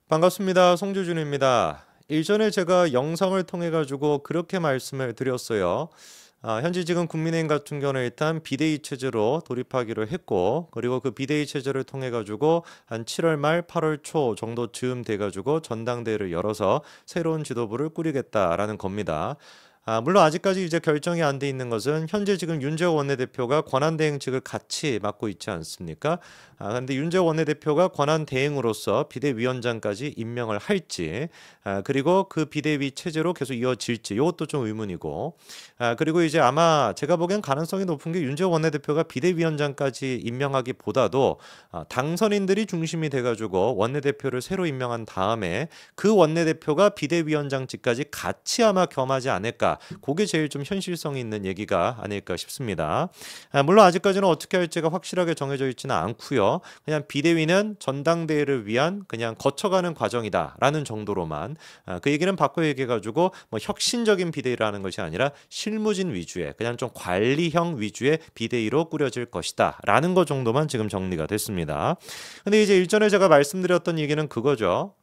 반갑습니다. 송주준입니다. 일전에 제가 영상을 통해 가지고 그렇게 말씀을 드렸어요. 현재 지금 국민의힘 같은 경우는 일단 비대위 체제로 돌입하기로 했고, 그리고 그 비대위 체제를 통해 가지고 한 7월 말 8월 초 정도 즈음 돼 가지고 전당대회를 열어서 새로운 지도부를 꾸리겠다라는 겁니다. 물론 아직까지 이제 결정이 안 돼 있는 것은 현재 지금 윤재호 원내대표가 권한대행직을 같이 맡고 있지 않습니까? 근데 윤재호 원내대표가 권한대행으로서 비대위원장까지 임명을 할지, 그리고 그 비대위 체제로 계속 이어질지 이것도 좀 의문이고, 그리고 이제 아마 제가 보기엔 가능성이 높은 게 윤재호 원내대표가 비대위원장까지 임명하기보다도 당선인들이 중심이 돼가지고 원내대표를 새로 임명한 다음에 그 원내대표가 비대위원장직까지 같이 아마 겸하지 않을까. 그게 제일 좀 현실성이 있는 얘기가 아닐까 싶습니다. 물론 아직까지는 어떻게 할지가 확실하게 정해져 있지는 않고요. 그냥 비대위는 전당대회를 위한 그냥 거쳐가는 과정이다라는 정도로만, 그 얘기는 바꿔 얘기해가지고 뭐 혁신적인 비대위라는 것이 아니라 실무진 위주의 그냥 좀 관리형 위주의 비대위로 꾸려질 것이다라는 것 정도만 지금 정리가 됐습니다. 근데 이제 일전에 제가 말씀드렸던 얘기는 그거죠.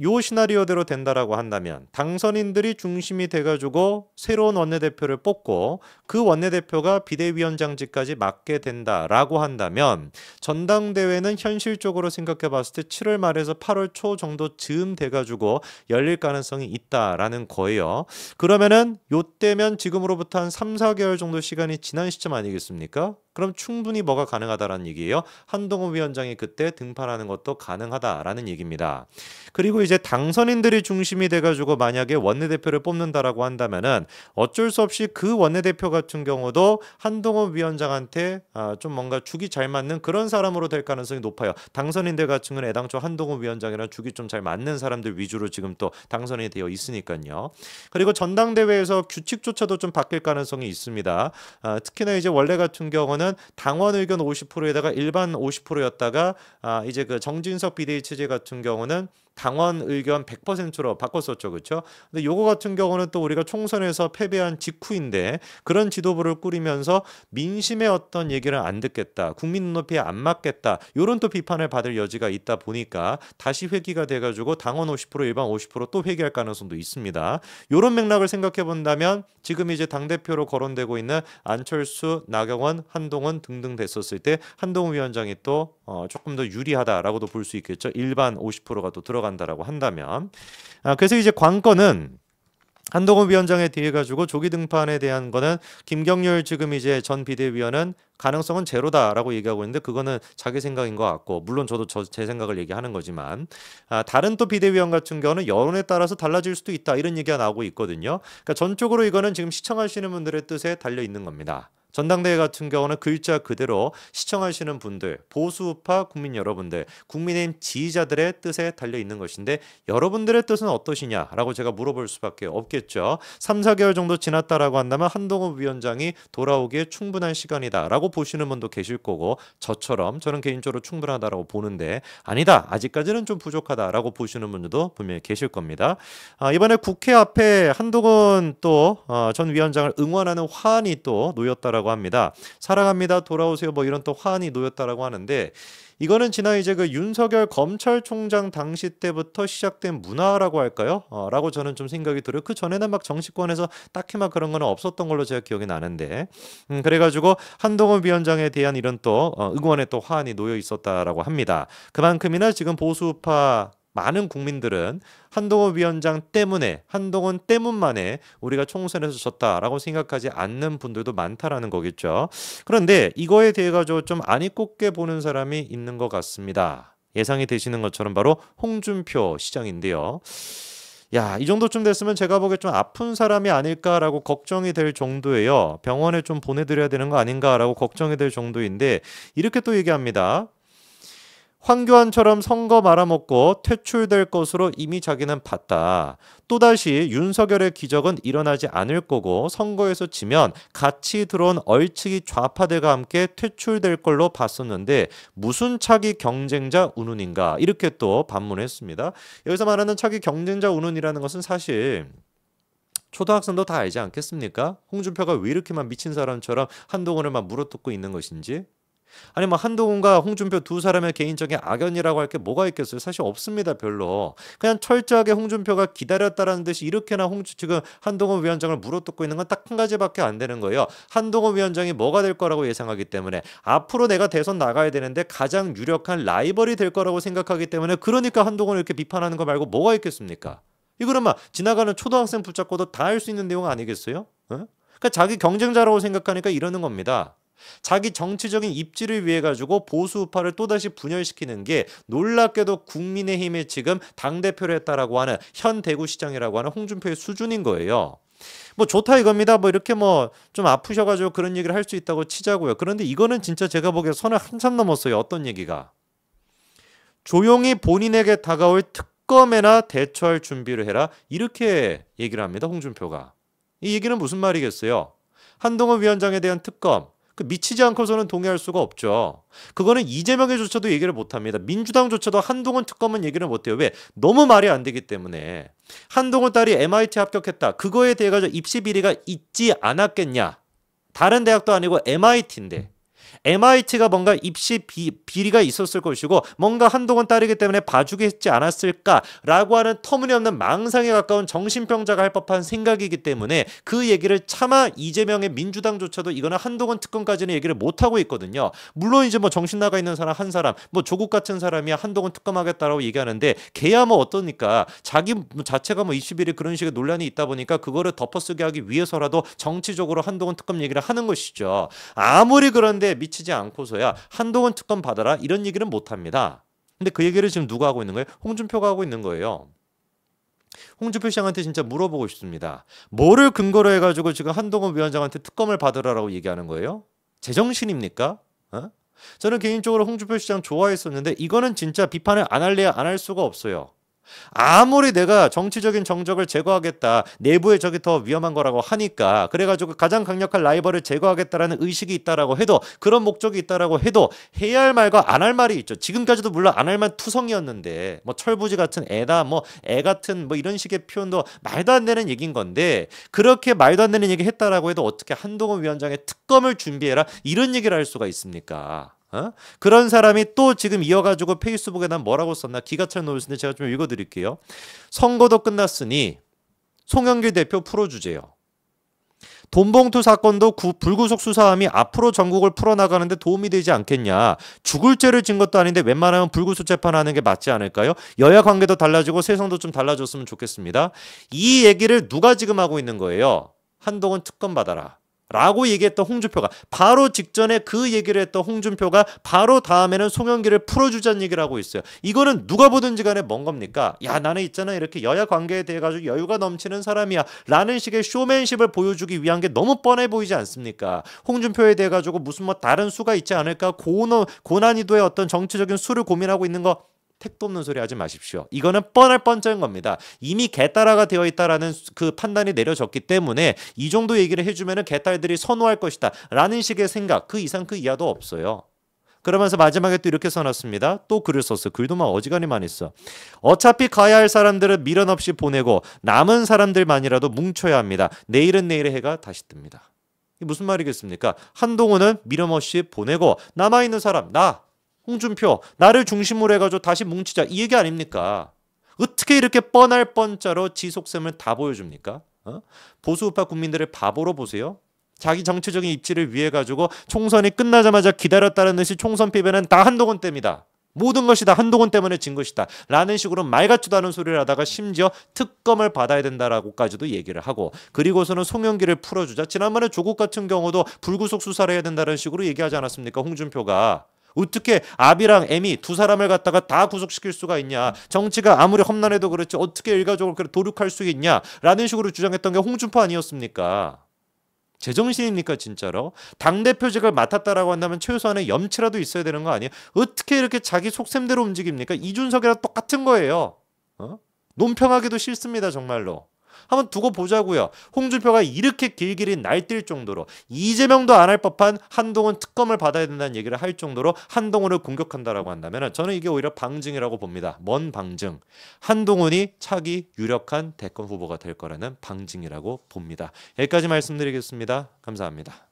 요 시나리오대로 된다라고 한다면 당선인들이 중심이 돼가지고 새로운 원내대표를 뽑고 그 원내대표가 비대위원장직까지 맡게 된다라고 한다면 전당대회는 현실적으로 생각해 봤을 때 7월 말에서 8월 초 정도 즈음 돼가지고 열릴 가능성이 있다라는 거예요. 그러면은 요때면 지금으로부터 한 3, 4개월 정도 시간이 지난 시점 아니겠습니까? 그럼 충분히 뭐가 가능하다라는 얘기예요. 한동훈 위원장이 그때 등판하는 것도 가능하다라는 얘기입니다. 그리고 이제 당선인들이 중심이 돼가지고 만약에 원내대표를 뽑는다라고 한다면은 어쩔 수 없이 그 원내대표 같은 경우도 한동훈 위원장한테 좀 뭔가 죽이 잘 맞는 그런 사람으로 될 가능성이 높아요. 당선인들 같은 경우는 애당초 한동훈 위원장이랑 죽이 좀 잘 맞는 사람들 위주로 지금 또 당선이 되어 있으니까요. 그리고 전당대회에서 규칙조차도 좀 바뀔 가능성이 있습니다. 특히나 이제 원래 같은 경우는 당원 의견 50%에다가 일반 50%였다가 이제 그 정진석 비대위 체제 같은 경우는 당원 의견 100%로 바꿨었죠. 그렇죠? 근데 요거 같은 경우는 또 우리가 총선에서 패배한 직후인데 그런 지도부를 꾸리면서 민심의 어떤 얘기를 안 듣겠다. 국민 눈높이에 안 맞겠다. 요런 또 비판을 받을 여지가 있다 보니까 다시 회귀가 돼 가지고 당원 50% 일반 50%또 회귀할 가능성도 있습니다. 요런 맥락을 생각해 본다면 지금 이제 당대표로 거론되고 있는 안철수, 나경원, 한동훈 등등 됐었을 때 한동훈 위원장이 또 조금 더 유리하다라고도 볼 수 있겠죠. 일반 50%가 또 들어간다라고 한다면. 그래서 이제 관건은 한동훈 위원장에 대해 가지고 조기 등판에 대한 거는 김경률 지금 이제 전 비대위원은 가능성은 제로다라고 얘기하고 있는데 그거는 자기 생각인 것 같고, 물론 저도 제 생각을 얘기하는 거지만 다른 또 비대위원 같은 경우는 여론에 따라서 달라질 수도 있다 이런 얘기가 나오고 있거든요. 그러니까 전적으로 이거는 지금 시청하시는 분들의 뜻에 달려 있는 겁니다. 전당대회 같은 경우는 글자 그대로 시청하시는 분들, 보수우파 국민 여러분들, 국민의힘 지지자들의 뜻에 달려 있는 것인데 여러분들의 뜻은 어떠시냐라고 제가 물어볼 수밖에 없겠죠. 3, 4개월 정도 지났다라고 한다면 한동훈 위원장이 돌아오기에 충분한 시간이다라고 보시는 분도 계실 거고, 저처럼 저는 개인적으로 충분하다라고 보는데 아니다, 아직까지는 좀 부족하다라고 보시는 분들도 분명히 계실 겁니다. 이번에 국회 앞에 한동훈 또 전 위원장을 응원하는 화환이 또 놓였다라고 합니다. 사랑합니다, 돌아오세요, 뭐 이런 또 화환이 놓였다라고 하는데 이거는 지난 이제 그 윤석열 검찰총장 당시 때부터 시작된 문화라고 할까요? 라고 저는 좀 생각이 들어요. 그 전에는 막 정치권에서 딱히 막 그런 거는 없었던 걸로 제가 기억이 나는데, 그래가지고 한동훈 위원장에 대한 이런 또 응원의 또 화환이 놓여 있었다라고 합니다. 그만큼이나 지금 보수파 많은 국민들은 한동훈 위원장 때문에, 한동훈 때문만에 우리가 총선에서 졌다라고 생각하지 않는 분들도 많다라는 거겠죠. 그런데 이거에 대해 가지고 좀 안이 꼽게 보는 사람이 있는 것 같습니다. 예상이 되시는 것처럼 바로 홍준표 시장인데요. 야, 이 정도쯤 됐으면 제가 보기에 좀 아픈 사람이 아닐까라고 걱정이 될 정도예요. 병원에 좀 보내드려야 되는 거 아닌가라고 걱정이 될 정도인데 이렇게 또 얘기합니다. 황교안처럼 선거 말아먹고 퇴출될 것으로 이미 자기는 봤다. 또다시 윤석열의 기적은 일어나지 않을 거고 선거에서 지면 같이 들어온 얼치기 좌파들과 함께 퇴출될 걸로 봤었는데 무슨 차기 경쟁자 운운인가, 이렇게 또 반문했습니다. 여기서 말하는 차기 경쟁자 운운이라는 것은 사실 초등학생도 다 알지 않겠습니까? 홍준표가 왜 이렇게만 미친 사람처럼 한동훈을 막 물어뜯고 있는 것인지. 아니 뭐 한동훈과 홍준표 두 사람의 개인적인 악연이라고 할 게 뭐가 있겠어요? 사실 없습니다, 별로. 그냥 철저하게 홍준표가 기다렸다라는 듯이 이렇게나 지금 한동훈 위원장을 물어뜯고 있는 건 딱 한 가지밖에 안 되는 거예요. 한동훈 위원장이 뭐가 될 거라고 예상하기 때문에 앞으로 내가 대선 나가야 되는데 가장 유력한 라이벌이 될 거라고 생각하기 때문에 그러니까 한동훈을 이렇게 비판하는 거 말고 뭐가 있겠습니까? 이거는 막 지나가는 초등학생 붙잡고도 다 할 수 있는 내용 아니겠어요? 어? 그러니까 자기 경쟁자라고 생각하니까 이러는 겁니다. 자기 정치적인 입지를 위해 가지고 보수 우파를 또다시 분열시키는 게 놀랍게도 국민의힘의 지금 당대표를 했다라고 하는 현 대구시장이라고 하는 홍준표의 수준인 거예요. 뭐 좋다 이겁니다. 뭐 이렇게 뭐 좀 아프셔가지고 그런 얘기를 할 수 있다고 치자고요. 그런데 이거는 진짜 제가 보기에 선을 한참 넘었어요. 어떤 얘기가. 조용히 본인에게 다가올 특검에나 대처할 준비를 해라. 이렇게 얘기를 합니다. 홍준표가. 이 얘기는 무슨 말이겠어요? 한동훈 위원장에 대한 특검. 미치지 않고서는 동의할 수가 없죠. 그거는 이재명에조차도 얘기를 못합니다. 민주당조차도 한동훈 특검은 얘기를 못해요. 왜? 너무 말이 안 되기 때문에. 한동훈 딸이 MIT 합격했다. 그거에 대해 가지고 입시 비리가 있지 않았겠냐. 다른 대학도 아니고 MIT인데. MIT가 뭔가 입시 비리가 있었을 것이고 뭔가 한동훈 딸이기 때문에 봐주게 했지 않았을까라고 하는 터무니없는 망상에 가까운 정신병자가 할 법한 생각이기 때문에 그 얘기를 차마 이재명의 민주당조차도 이거는 한동훈 특검까지는 얘기를 못하고 있거든요. 물론 이제 뭐 정신 나가 있는 사람 한 사람 뭐 조국 같은 사람이 한동훈 특검하겠다라고 얘기하는데 걔야 뭐 어떠니까 자기 자체가 뭐 입시 비리 그런 식의 논란이 있다 보니까 그거를 덮어쓰게 하기 위해서라도 정치적으로 한동훈 특검 얘기를 하는 것이죠. 아무리 그런데 미치지 않고서야 한동훈 특검 받아라 이런 얘기는 못합니다. 근데 그 얘기를 지금 누가 하고 있는 거예요? 홍준표가 하고 있는 거예요. 홍준표 시장한테 진짜 물어보고 싶습니다. 뭐를 근거로 해가지고 지금 한동훈 위원장한테 특검을 받으라라고 얘기하는 거예요? 제정신입니까? 어? 저는 개인적으로 홍준표 시장 좋아했었는데 이거는 진짜 비판을 안 할래야 안 할 수가 없어요. 아무리 내가 정치적인 정적을 제거하겠다. 내부의 적이 더 위험한 거라고 하니까 그래가지고 가장 강력한 라이벌을 제거하겠다라는 의식이 있다라고 해도 그런 목적이 있다라고 해도 해야 할 말과 안 할 말이 있죠. 지금까지도 물론 안 할 말 투성이었는데 뭐 철부지 같은 애다 뭐 애 같은 뭐 이런 식의 표현도 말도 안 되는 얘기인 건데 그렇게 말도 안 되는 얘기 했다라고 해도 어떻게 한동훈 위원장의 특검을 준비해라 이런 얘기를 할 수가 있습니까? 그런 사람이 또 지금 이어가지고 페이스북에 난 뭐라고 썼나 기가 찬 노릇인데 제가 좀 읽어드릴게요. 선거도 끝났으니 송영길 대표 풀어주재요. 돈봉투 사건도 불구속 수사함이 앞으로 전국을 풀어나가는데 도움이 되지 않겠냐. 죽을 죄를 진 것도 아닌데 웬만하면 불구속 재판하는 게 맞지 않을까요? 여야 관계도 달라지고 세상도 좀 달라졌으면 좋겠습니다. 이 얘기를 누가 지금 하고 있는 거예요? 한동훈 특검 받아라. 라고 얘기했던 홍준표가 바로 직전에 그 얘기를 했던 홍준표가 바로 다음에는 송영길을 풀어주자는 얘기를 하고 있어요. 이거는 누가 보든지 간에 뭔 겁니까? 야 나는 있잖아 이렇게 여야 관계에 대해 가지고 여유가 넘치는 사람이야 라는 식의 쇼맨십을 보여주기 위한 게 너무 뻔해 보이지 않습니까? 홍준표에 대해 가지고 무슨 뭐 다른 수가 있지 않을까 고난이도의 어떤 정치적인 수를 고민하고 있는 거 택도 없는 소리 하지 마십시오. 이거는 뻔할 뻔쩍인 겁니다. 이미 개따라가 되어 있다라는 그 판단이 내려졌기 때문에 이 정도 얘기를 해주면은 개딸들이 선호할 것이다 라는 식의 생각 그 이상 그 이하도 없어요. 그러면서 마지막에 또 이렇게 써놨습니다. 또 글을 썼어요. 글도 막 어지간히 많이 써. 어차피 가야 할 사람들은 미련 없이 보내고 남은 사람들만이라도 뭉쳐야 합니다. 내일은 내일의 해가 다시 뜹니다. 이게 무슨 말이겠습니까? 한동훈은 미련 없이 보내고 남아있는 사람 나 홍준표 나를 중심으로 해가지고 다시 뭉치자 이 얘기 아닙니까? 어떻게 이렇게 뻔할 뻔짜로 지속셈을 다 보여줍니까? 보수우파 국민들을 바보로 보세요. 자기 정치적인 입지를 위해 가지고 총선이 끝나자마자 기다렸다는 듯이 총선 패배는 다 한동훈 때문이다. 모든 것이 다 한동훈 때문에 진 것이다. 라는 식으로 말 같지도 않은 소리를 하다가 심지어 특검을 받아야 된다라고까지도 얘기를 하고 그리고서는 송영길을 풀어주자. 지난번에 조국 같은 경우도 불구속 수사를 해야 된다는 식으로 얘기하지 않았습니까? 홍준표가. 어떻게 아비랑 애미 두 사람을 갖다가 다 구속시킬 수가 있냐. 정치가 아무리 험난해도 그렇지 어떻게 일가족을 그렇게 도륙할 수 있냐. 라는 식으로 주장했던 게 홍준표 아니었습니까? 제정신입니까 진짜로? 당대표직을 맡았다라고 한다면 최소한의 염치라도 있어야 되는 거 아니에요? 어떻게 이렇게 자기 속셈대로 움직입니까? 이준석이랑 똑같은 거예요. 논평하기도 싫습니다 정말로. 한번 두고 보자고요. 홍준표가 이렇게 길길이 날뛸 정도로 이재명도 안 할 법한 한동훈 특검을 받아야 된다는 얘기를 할 정도로 한동훈을 공격한다라고 한다면 저는 이게 오히려 방증이라고 봅니다. 뭔 방증? 한동훈이 차기 유력한 대권 후보가 될 거라는 방증이라고 봅니다. 여기까지 말씀드리겠습니다. 감사합니다.